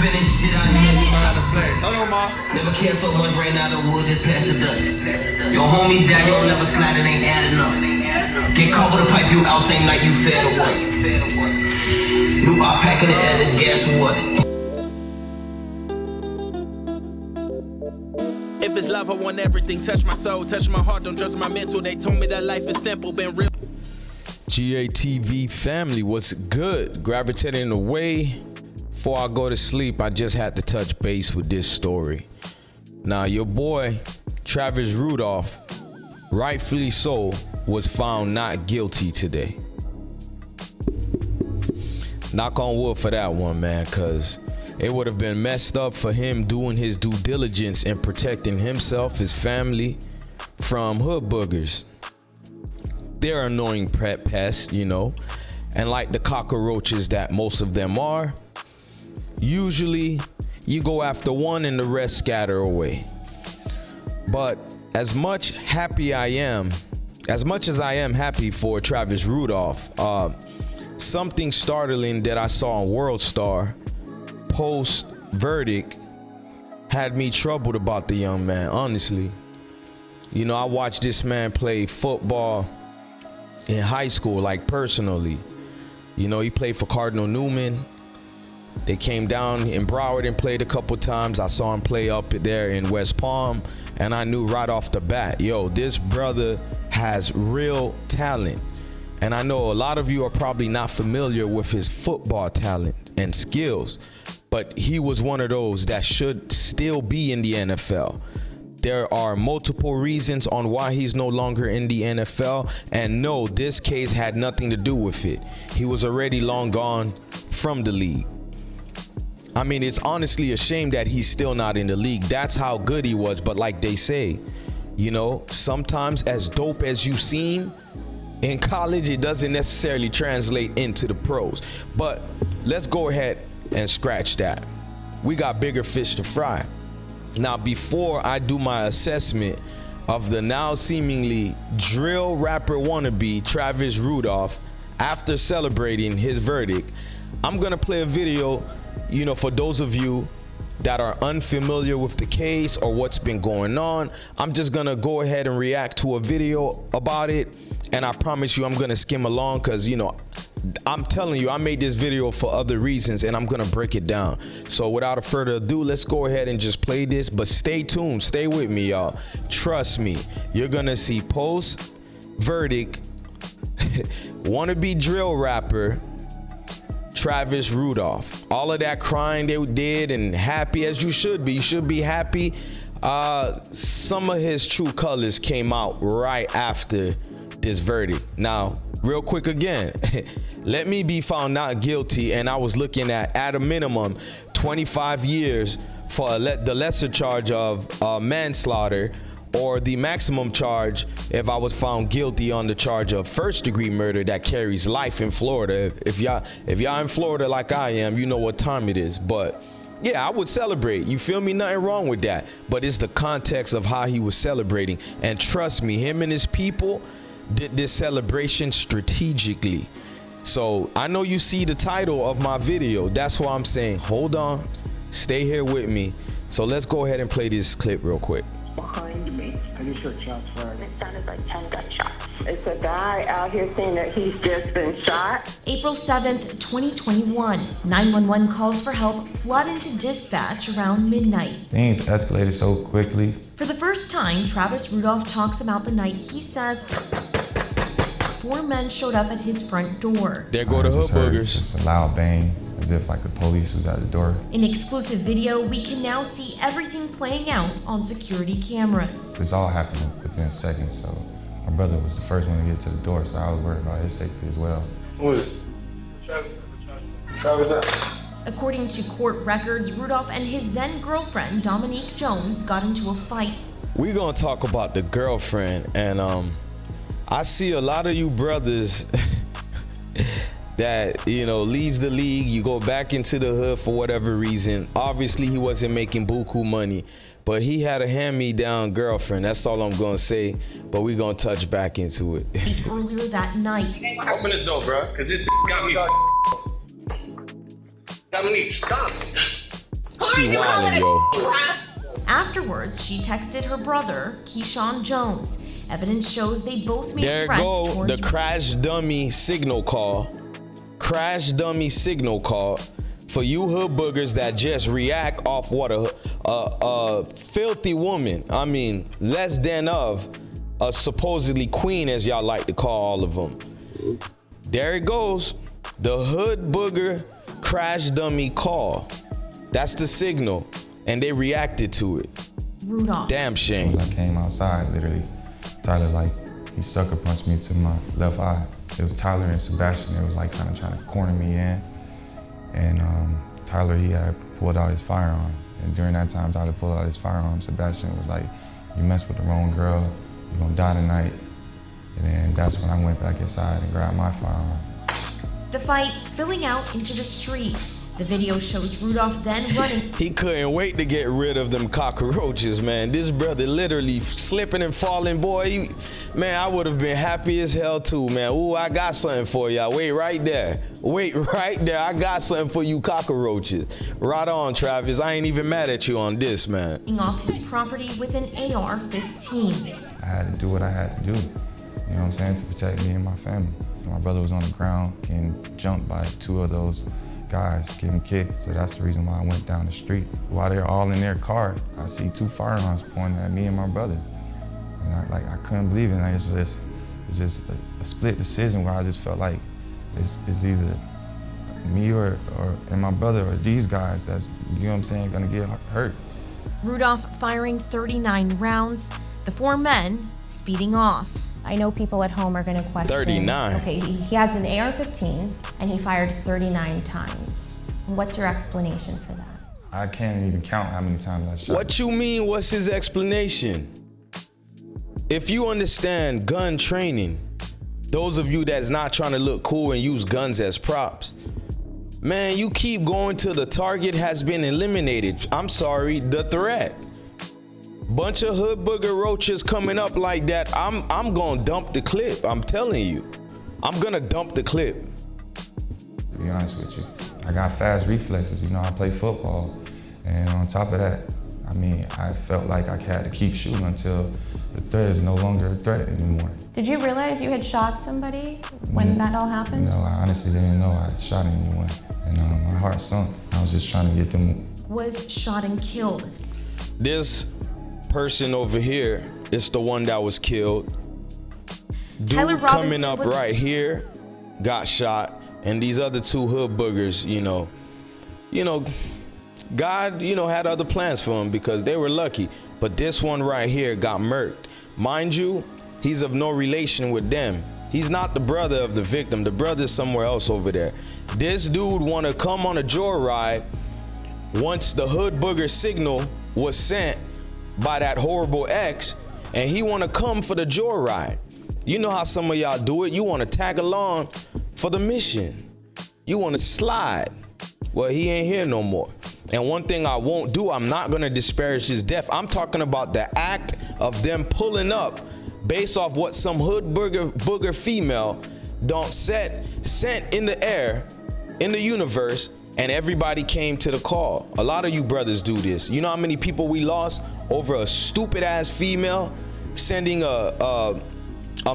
been in shit out here. Out of flags. Hold on, Ma. Never cared so much, ran out of wood, just pass the Dutch. Your homies die, you don't never slide, it ain't adding up. Get caught with a pipe, you out same night, you fair to what? New bar packing the edge, guess what? If it's love, I want everything. Touch my soul, touch my heart, don't judge my mental. They told me that life is simple, been real. GATV family, what's good? Gravitating away. Before I go to sleep, I just had to touch base with this story. Now, your boy, Travis Rudolph, rightfully so, was found not guilty today. Knock on wood for that one, man, because it would have been messed up for him doing his due diligence and protecting himself, his family, from hood boogers. They're annoying pests, you know, and like the cockroaches that most of them are, usually you go after one and the rest scatter away. But as much as I am happy for Travis Rudolph, something startling that I saw on World Star post verdict had me troubled about the young man, honestly. You know, I watched this man play football in high school, like personally. You know, he played for Cardinal Newman. They came down in Broward and played a couple times. I saw him play up there in West Palm, and I knew right off the bat, yo, this brother has real talent. And I know a lot of you are probably not familiar with his football talent and skills, but he was one of those that should still be in the NFL. There are multiple reasons on why he's no longer in the NFL, and no, this case had nothing to do with it. He was already long gone from the league. I mean, it's honestly a shame that he's still not in the league. That's how good he was. But like they say, you know, sometimes as dope as you seem in college, it doesn't necessarily translate into the pros. But let's go ahead and scratch that. We got bigger fish to fry. Now, before I do my assessment of the now seemingly drill rapper wannabe Travis Rudolph, after celebrating his verdict, I'm gonna play a video, you know, for those of you that are unfamiliar with the case or what's been going on. I'm just gonna go ahead and react to a video about it, and I promise you I'm gonna skim along because, you know, I'm telling you, I made this video for other reasons and I'm gonna break it down. So without further ado, let's go ahead and just play this, but stay tuned, stay with me, y'all. Trust me, you're gonna see post verdict wannabe drill rapper Travis Rudolph. All of that crying they did and happy as you should be. You should be happy. Some of his true colors came out right after this verdict. Now, real quick again, let me be found not guilty, and I was looking at a minimum 25 years for the lesser charge of manslaughter, or the maximum charge if I was found guilty on the charge of first-degree murder that carries life in Florida. If y'all in Florida like I am, you know what time it is. But yeah, I would celebrate. You feel me? Nothing wrong with that. But it's the context of how he was celebrating. And trust me, him and his people did this celebration strategically. So I know you see the title of my video. That's why I'm saying, hold on, stay here with me. So let's go ahead and play this clip real quick. Behind me. I just heard shots fired. It sounded like 10 gunshots. It's a guy out here saying that he's just been shot. April 7th, 2021. 911 calls for help flood into dispatch around midnight. Things escalated so quickly. For the first time, Travis Rudolph talks about the night he says 4 men showed up at his front door. There go the hood boogers. Just a loud bang, as if like the police was at the door. In exclusive video, we can now see everything playing out on security cameras. This all happened within seconds, so my brother was the first one to get to the door, so I was worried about his safety as well. Who is it? Travis out. According to court records, Rudolph and his then girlfriend, Dominique Jones, got into a fight. We're gonna talk about the girlfriend, and I see a lot of you brothers that, you know, leaves the league, you go back into the hood for whatever reason. Obviously, he wasn't making buku money, but he had a hand-me-down girlfriend. That's all I'm gonna say, but we're gonna touch back into it. Earlier that night. Open this door, bro, because this got me. Dominique, stop. she wildin', yo. Afterwards, she texted her brother, Keyshawn Jones. Evidence shows they both made There threats go towards the crash dummy signal call. Crash dummy signal call for you hood boogers that just react off what a filthy woman, I mean, less than of a supposedly queen, as y'all like to call all of them. There it goes. The hood booger crash dummy call. That's the signal. And they reacted to it. Rudolph. Damn shame. I came outside, literally, Tyler, like, he sucker punched me to my left eye. It was Tyler and Sebastian. They was like kind of trying to corner me in. And Tyler, he had pulled out his firearm. And during that time, Tyler pulled out his firearm. Sebastian was like, you messed with the wrong girl, you're gonna die tonight. And then that's when I went back inside and grabbed my firearm. The fight spilling out into the street. The video shows Rudolph then running. He couldn't wait to get rid of them cockroaches, man. This brother literally slipping and falling, boy. Man, I would have been happy as hell too, man. Ooh, I got something for y'all. Wait right there. Wait right there. I got something for you cockroaches. Right on, Travis. I ain't even mad at you on this, man. Off his property with an AR-15. I had to do what I had to do, you know what I'm saying, to protect me and my family. My brother was on the ground getting jumped by two of those guys, getting kicked. So that's the reason why I went down the street. While they're all in their car, I see two firearms pointing at me and my brother. And I couldn't believe it. It's just a split decision where I just felt like it's either me and my brother or these guys that's, you know what I'm saying, gonna get hurt. Rudolph firing 39 rounds, the four men speeding off. I know people at home are going to question. 39. Okay, he has an AR-15 and he fired 39 times. What's your explanation for that? I can't even count how many times I shot. What you mean, what's his explanation? If you understand gun training, those of you that's not trying to look cool and use guns as props, man, you keep going till the target has been eliminated. I'm sorry, the threat. Bunch of hood booger roaches coming up like that, I'm gonna dump the clip. I'm telling you, I'm gonna dump the clip. To be honest with you, I got fast reflexes. You know, I play football, and on top of that, I mean, I felt like I had to keep shooting until the threat is no longer a threat anymore. Did you realize you had shot somebody when that all happened? No, I honestly didn't know I had shot anyone, and my heart sunk. I was just trying to get them. Was shot and killed. This person over here is the one that was killed. Tyler Dude Robinson coming up right here got shot, and these other two hood boogers, you know, God, had other plans for him because they were lucky. But this one right here got murked. Mind you, he's of no relation with them. He's not the brother of the victim. The brother's somewhere else over there. This dude want to come on a joyride once the hood booger signal was sent by that horrible ex, and he want to come for the joyride. You know how some of y'all do it. You want to tag along for the mission. You want to slide. Well, he ain't here no more. And one thing I won't do, I'm not going to disparage his death. I'm talking about the act of them pulling up based off what some hood booger female sent in the air, in the universe, and everybody came to the call. A lot of you brothers do this. You know how many people we lost over a stupid ass female sending a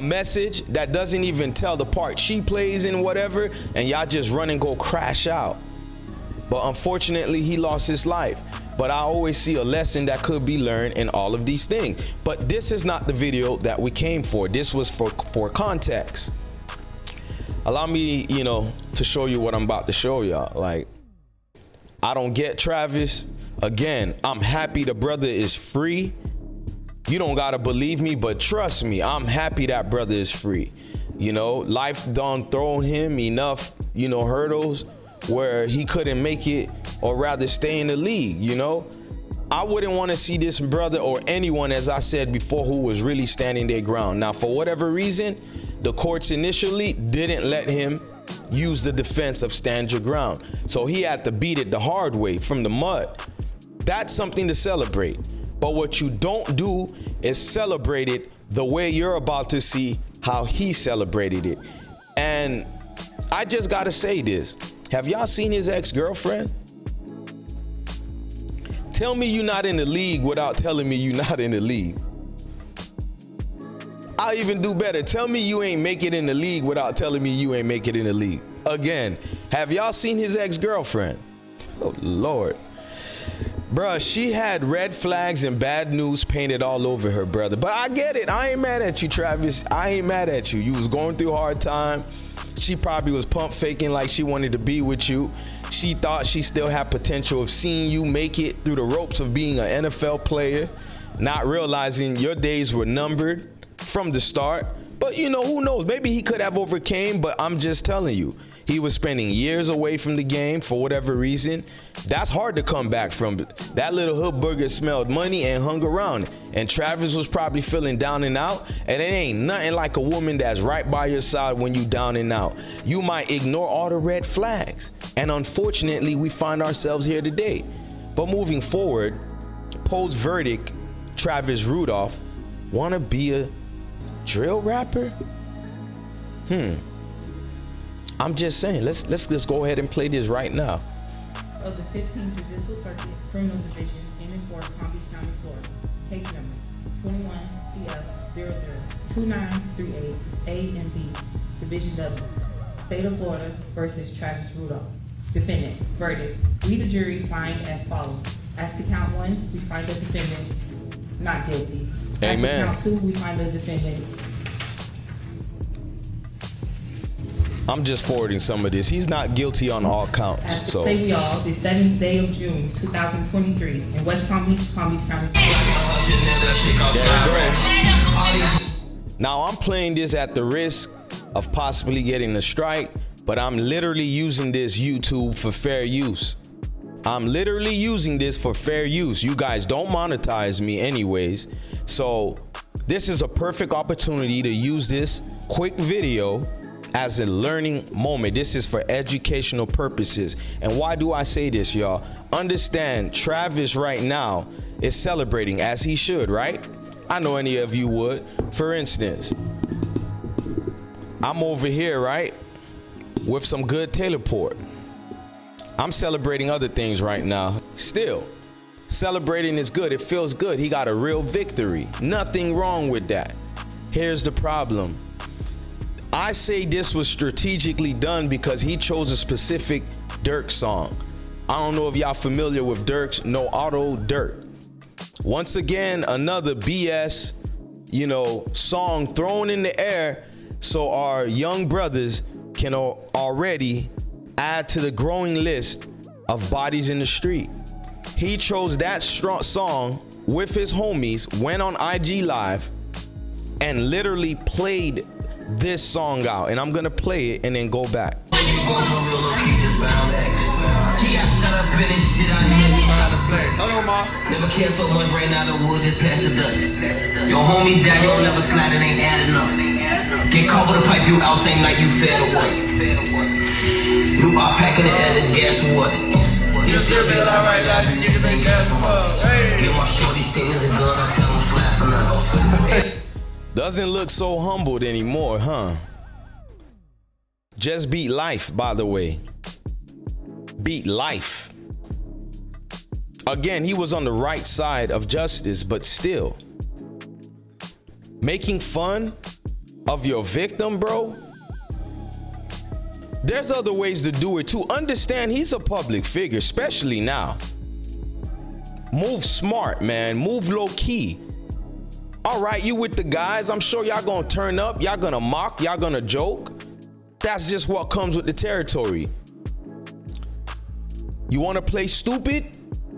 message that doesn't even tell the part she plays in, whatever, and y'all just run and go crash out. But unfortunately, he lost his life. But I always see a lesson that could be learned in all of these things. But this is not the video that we came for. This was for context. Allow me, to show you what I'm about to show y'all. Like, I don't get Travis. Again, I'm happy the brother is free. You don't gotta believe me, but trust me, I'm happy that brother is free. Life done thrown him enough, hurdles where he couldn't make it, or rather stay in the league. I wouldn't want to see this brother or anyone, as I said before, who was really standing their ground. Now, for whatever reason, the courts initially didn't let him use the defense of stand your ground. So he had to beat it the hard way from the mud. That's something to celebrate. But what you don't do is celebrate it the way you're about to see how he celebrated it. And I just gotta say this. Have y'all seen his ex-girlfriend? Tell me you're not in the league without telling me you're not in the league. I'll even do better. Tell me you ain't make it in the league without telling me you ain't make it in the league. Again, have y'all seen his ex-girlfriend? Oh, Lord. Bruh, she had red flags and bad news painted all over her, brother. But I get it. I ain't mad at you, Travis. I ain't mad at you. You was going through a hard time. She probably was pump faking like she wanted to be with you. She thought she still had potential of seeing you make it through the ropes of being an NFL player, not realizing your days were numbered from the start. But you know, who knows? Maybe he could have overcame, but I'm just telling you, he was spending years away from the game for whatever reason. That's hard to come back from. That little hood burger smelled money and hung around. And Travis was probably feeling down and out. And it ain't nothing like a woman that's right by your side when you down and out. You might ignore all the red flags. And unfortunately, we find ourselves here today. But moving forward, post verdict, Travis Rudolph wanna be a drill rapper? I'm just saying, let's just go ahead and play this right now. Of the 15th Judicial Circuit Criminal Division in and for Palm Beach County, Florida. Case number 21 CF002938 A and B, Division W, State of Florida versus Travis Rudolph. Defendant, verdict. We the jury find as follows. As to count 1, we find the defendant not guilty. Amen. As to count 2, we find the defendant. I'm just forwarding some of this. He's not guilty on all counts. So Say we all, the 7th day of June, 2023, in West Palm Beach County. Now I'm playing this at the risk of possibly getting a strike, but I'm literally using this YouTube for fair use. I'm literally using this for fair use. You guys don't monetize me anyways. So this is a perfect opportunity to use this quick video as a learning moment. This is for educational purposes. And why do I say this, y'all? Understand, Travis right now is celebrating, as he should, right? I know any of you would. For instance, I'm over here, right, with some good Taylor Port. I'm celebrating other things right now. Still, celebrating is good. It feels good. He got a real victory. Nothing wrong with that. Here's the problem. I say this was strategically done because he chose a specific Durk song. I don't know if y'all familiar with Durk's No Auto Durk. Once again, another BS, song thrown in the air so our young brothers can already add to the growing list of bodies in the street. He chose that strong song with his homies, went on IG Live, and literally played this song out, and I'm gonna play it and then go back. He got shut up in his shit, I knew how to flex. Never cared so much right now, the wood just past the Dutch. Your homies down, you'll never slide, it ain't adding up. Get caught with a pipe, you out same night, you fair to work. New out packing the edits, guess what? You still be alright, like you niggas ain't gas what? Get my shorty stingers and gun, I tell them flat for nothing. Doesn't look so humbled anymore, huh? Just beat life, by the way. Beat life. Again, he was on the right side of justice, but still. Making fun of your victim, bro? There's other ways to do it too. Understand he's a public figure, especially now. Move smart, man. Move low key. All right, you with the guys, I'm sure y'all gonna turn up, y'all gonna mock, y'all gonna joke. That's just what comes with the territory. You wanna play stupid?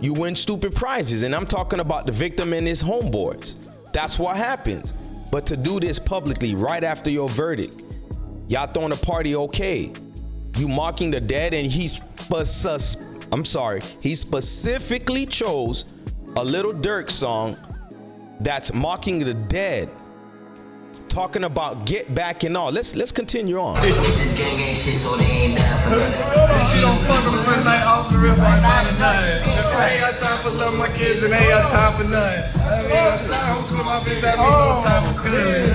You win stupid prizes, and I'm talking about the victim and his homeboys. That's what happens. But to do this publicly right after your verdict, y'all throwing a party, okay. You mocking the dead, and he specifically chose a little Durk song that's mocking the dead, talking about get back and all. Let's continue on. This shit on fuck on the first night off the rip like 99. I ain't got time for love my kids and ain't got time for nothing. I mean, I'm sorry, I'm my bitch, that means no time for good.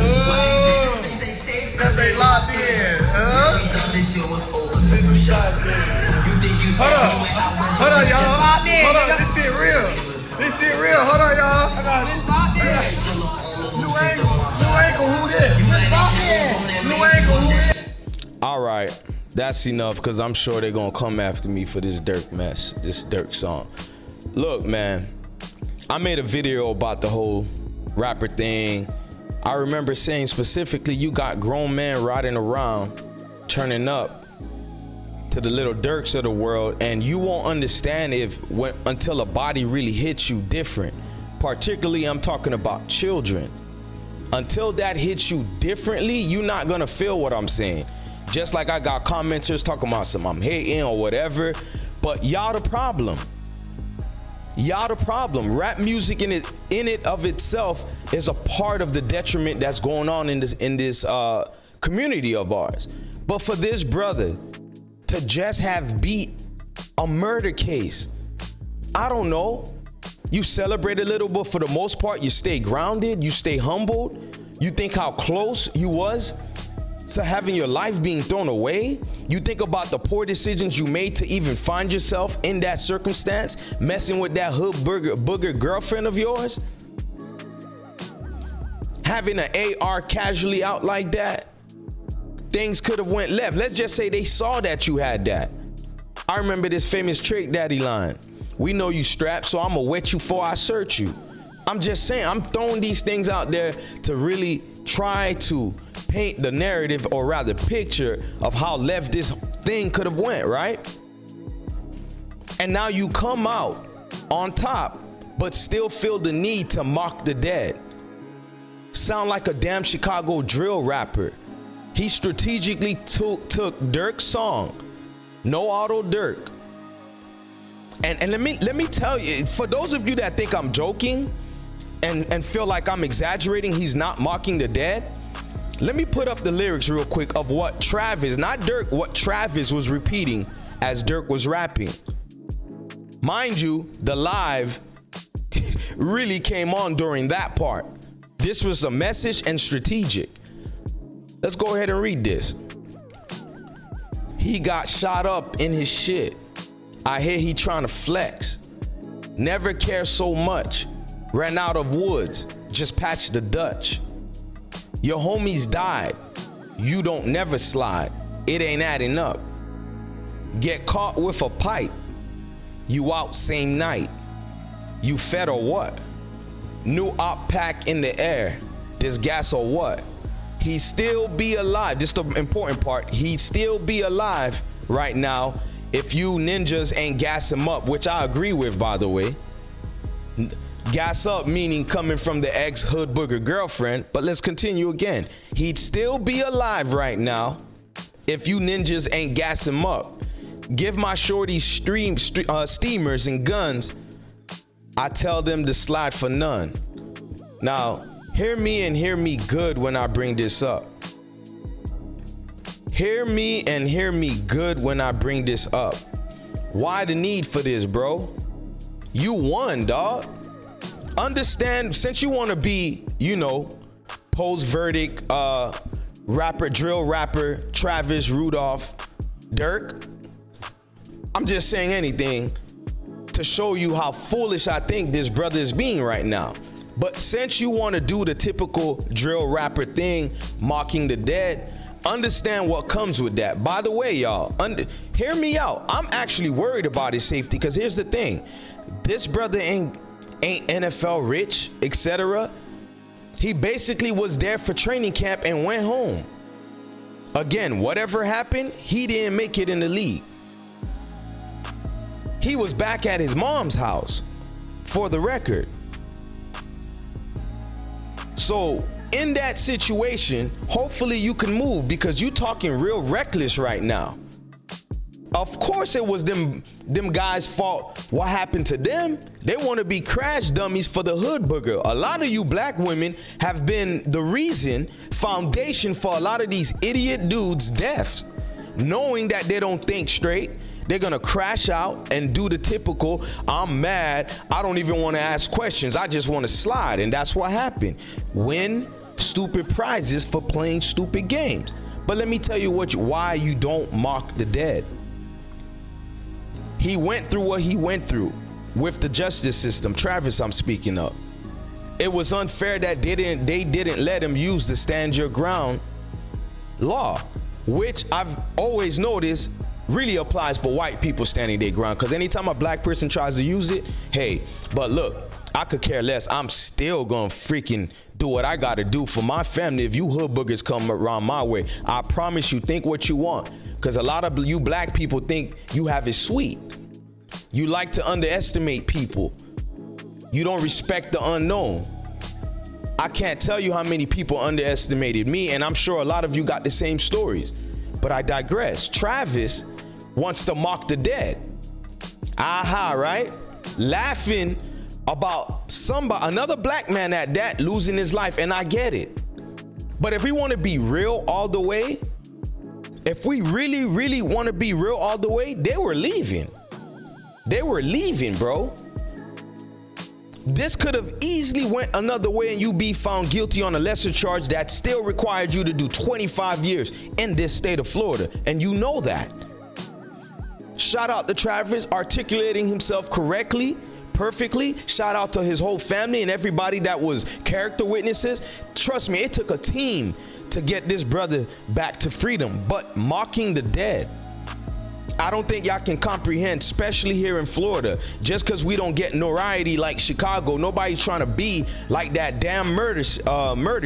Cause they locked in. Hold on, y'all. Hold on, this shit real. this shit real. Hold on, y'all. New angle, who this? New angle, who this? All right, that's enough because I'm sure they're gonna come after me for this Durk mess, this Durk song. Look, man, I made a video about the whole rapper thing. I remember saying specifically, you got grown men riding around, turning up to the little Durks of the world, and you won't understand until a body really hits you different. Particularly, I'm talking about children. Until that hits you differently, you're not gonna feel what I'm saying. Just like I got commenters talking about I'm hating or whatever, but y'all the problem. Y'all the problem. Rap music in it of itself is a part of the detriment that's going on in this community of ours. But for this brother to just have beat a murder case, I don't know. You celebrate a little, but for the most part, you stay grounded, you stay humbled. You think how close you was to having your life being thrown away. You think about the poor decisions you made to even find yourself in that circumstance, messing with that hood booger girlfriend of yours. Having an AR casually out like that, things could have went left. Let's just say they saw that you had that. I remember this famous Trick Daddy line. We know you strapped, so I'ma wet you before I search you. I'm just saying, I'm throwing these things out there to really try to paint the narrative, or rather picture, of how left this thing could have went, right? And now you come out on top, but still feel the need to mock the dead. Sound like a damn Chicago drill rapper. He strategically took Durk's song, No Auto Durk. And let me tell you, for those of you that think I'm joking and feel like I'm exaggerating, he's not mocking the dead. Let me put up the lyrics real quick of what Travis, not Durk, what Travis was repeating as Durk was rapping. Mind you, the live really came on during that part. This was a message and strategic. Let's go ahead and read this. He got shot up in his shit. I hear he trying to flex. Never care so much. Ran out of woods. Just patched the Dutch. Your homies died. You don't never slide. It ain't adding up. Get caught with a pipe. You out same night. You fed or what? New op pack in the air. This gas or what? He still be alive. This is the important part. He'd still be alive right now if you ninjas ain't gas him up, which I agree with, by the way. Gas up meaning coming from the ex-hood booger girlfriend, but let's continue again. He'd still be alive right now if you ninjas ain't gas him up. Give my shorties steamers and guns. I tell them to slide for none. Now, hear me and hear me good when I bring this up. Hear me and hear me good when I bring this up. Why the need for this, bro? You won, dog. Understand, since you want to be, post-verdict rapper, drill rapper, Travis Rudolph, Durk, I'm just saying anything to show you how foolish I think this brother is being right now. But since you want to do the typical drill rapper thing, mocking the dead, understand what comes with that. By the way, y'all, hear me out. I'm actually worried about his safety, because here's the thing. This brother ain't NFL rich, etc. He basically was there for training camp and went home. Again, whatever happened, he didn't make it in the league. He was back at his mom's house, for the record. So in that situation, hopefully you can move, because you talking real reckless right now. Of course it was them guys' fault. What happened to them? They want to be crash dummies for the hood booger. A lot of you black women have been the foundation for a lot of these idiot dudes' deaths. Knowing that they don't think straight, they're gonna crash out and do the typical, I'm mad, I don't even want to ask questions, I just want to slide. And that's what happened. Win stupid prizes for playing stupid games. But let me tell you why you don't mock the dead. He went through what he went through. with the justice system. Travis, I'm speaking of. It was unfair that they didn't let him use the stand your ground law, which I've always noticed really applies for white people standing their ground. Because anytime a black person tries to use it, hey, but look, I could care less. I'm still gonna freaking do what I gotta do for my family. If you hood boogers come around my way, I promise you, think what you want. Because a lot of you black people think you have it sweet. You like to underestimate people. You don't respect the unknown. I can't tell you how many people underestimated me, and I'm sure a lot of you got the same stories. But I digress. Travis wants to mock the dead. Aha, right? Laughing about another black man at that losing his life, and I get it. But if we want to be real all the way, if we really, really want to be real all the way, they were leaving. They were leaving, bro. This could have easily went another way and you be found guilty on a lesser charge that still required you to do 25 years in this state of Florida. And you know that. Shout out to Travis articulating himself correctly, perfectly. Shout out to his whole family and everybody that was character witnesses. Trust me, it took a team to get this brother back to freedom. But mocking the dead, I don't think y'all can comprehend, especially here in Florida. Just because we don't get notoriety like Chicago, nobody's trying to be like that damn murder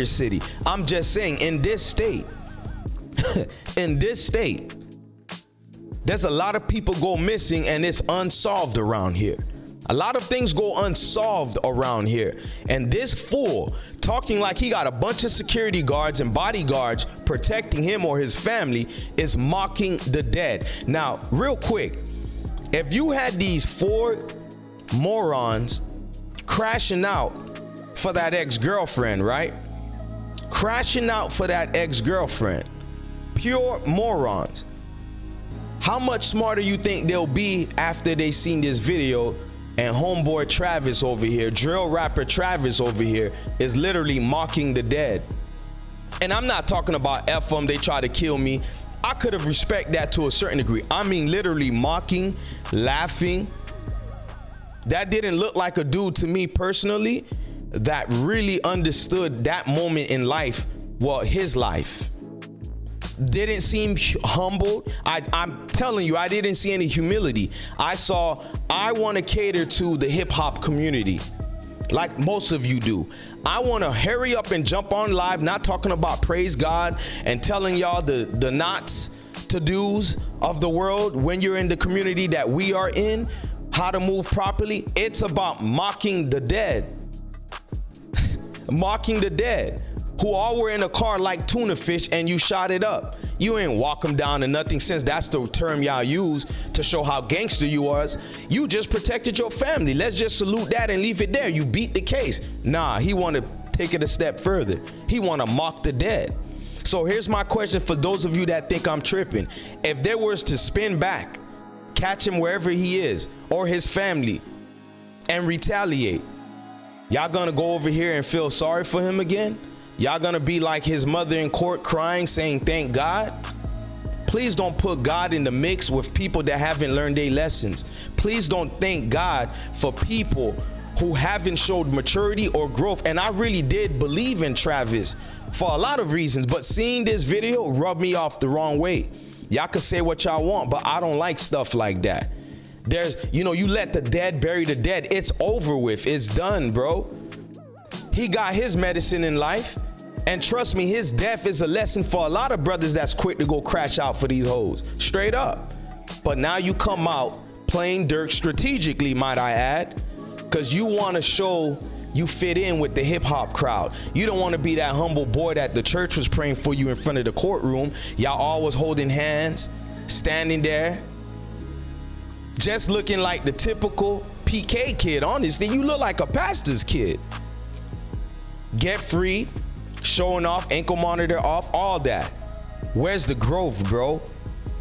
city. I'm just saying, in this state, in this state, there's a lot of people go missing and it's unsolved around here. A lot of things go unsolved around here. And this fool talking like he got a bunch of security guards and bodyguards protecting him or his family is mocking the dead. Now, real quick, if you had these 4 morons crashing out for that ex-girlfriend, right? Crashing out for that ex-girlfriend. Pure morons. How much smarter you think they'll be after they seen this video? And homeboy Travis over here, drill rapper Travis over here, is literally mocking the dead. And I'm not talking about F them, they try to kill me. I could have respect that to a certain degree. I mean literally mocking, laughing. That didn't look like a dude to me personally that really understood that moment in life, well, his life. Didn't seem humble. I'm telling you, I didn't see any humility. I want to cater to the hip hop community like most of you do. I want to hurry up and jump on live, not talking about praise God and telling y'all the nots to do's of the world when you're in the community that we are in, how to move properly. It's about mocking the dead. Mocking the dead. Who all were in a car like tuna fish and you shot it up. You ain't walk them down to nothing, since that's the term y'all use to show how gangster you was. You just protected your family. Let's just salute that and leave it there. You beat the case. Nah, he want to take it a step further. He want to mock the dead. So here's my question for those of you that think I'm tripping. If there was to spin back, catch him wherever he is or his family and retaliate, y'all gonna go over here and feel sorry for him again? Y'all gonna be like his mother in court crying, saying, thank God? Please don't put God in the mix with people that haven't learned their lessons. Please don't thank God for people who haven't showed maturity or growth. And I really did believe in Travis for a lot of reasons, but seeing this video rubbed me off the wrong way. Y'all can say what y'all want, but I don't like stuff like that. You let the dead bury the dead. It's over with. It's done, bro. He got his medicine in life. And trust me, his death is a lesson for a lot of brothers that's quick to go crash out for these hoes. Straight up. But now you come out playing dirt strategically, might I add, because you want to show you fit in with the hip hop crowd. You don't want to be that humble boy that the church was praying for you in front of the courtroom. Y'all always holding hands, standing there, just looking like the typical PK kid. Honestly, you look like a pastor's kid. Get free. Showing off, ankle monitor off, all that. Where's the growth, bro?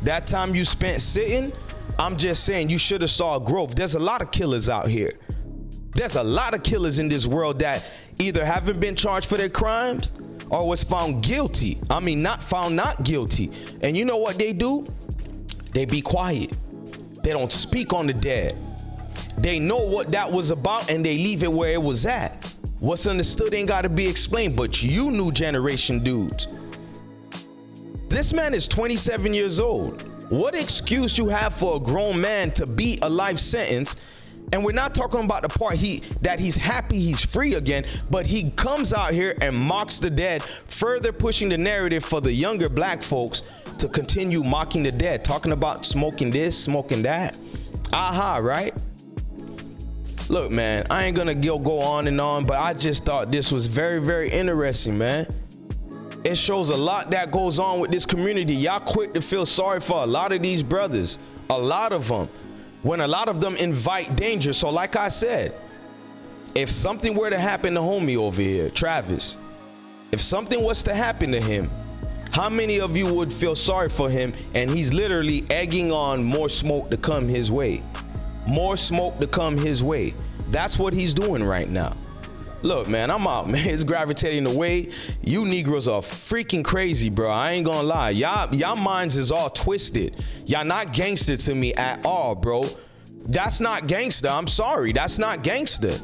That time you spent sitting, I'm just saying you should have saw growth. There's a lot of killers out here. There's a lot of killers in this world that either haven't been charged for their crimes or was found guilty. I mean, not guilty. And you know what they do? They be quiet. They don't speak on the dead. They know what that was about and they leave it where it was at. What's understood ain't gotta be explained, but you new generation dudes. This man is 27 years old. What excuse you have for a grown man to beat a life sentence? And we're not talking about the part that he's happy he's free again, but he comes out here and mocks the dead, further pushing the narrative for the younger black folks to continue mocking the dead, talking about smoking this, smoking that. Aha, right? Look, man, I ain't gonna go on and on, but I just thought this was very, very interesting, man. It shows a lot that goes on with this community. Y'all quick to feel sorry for a lot of these brothers, a lot of them, when a lot of them invite danger. So like I said, if something were to happen to homie over here, Travis, if something was to happen to him, how many of you would feel sorry for him? And he's literally egging on more smoke to come his way. More smoke to come his way. That's what he's doing right now. Look, man, I'm out, man. It's gravitating away. You Negroes are freaking crazy, bro. I ain't gonna lie. Y'all minds is all twisted. Y'all not gangster to me at all, bro. That's not gangster. I'm sorry. That's not gangster.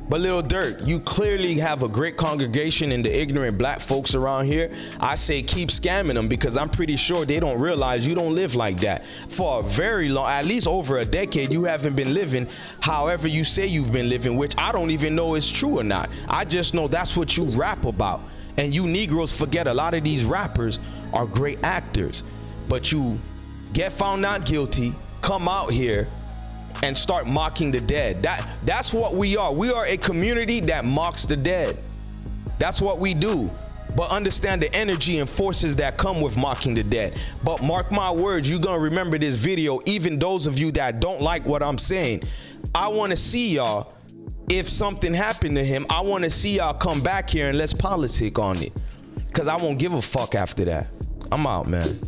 But Lil Durk, you clearly have a great congregation in the ignorant black folks around here. I say keep scamming them because I'm pretty sure they don't realize you don't live like that. For a very long, at least over a decade, you haven't been living however you say you've been living, which I don't even know is true or not. I just know that's what you rap about. And you Negroes forget a lot of these rappers are great actors. But you get found not guilty, come out here, and start mocking the dead. That's what we are. We are a community that mocks the dead. That's what we do. But understand the energy and forces that come with mocking the dead. But mark my words, you're gonna remember this video, even those of you that don't like what I'm saying. I wanna see y'all, if something happened to him, I wanna see y'all come back here and let's politic on it. Cause I won't give a fuck after that. I'm out, man.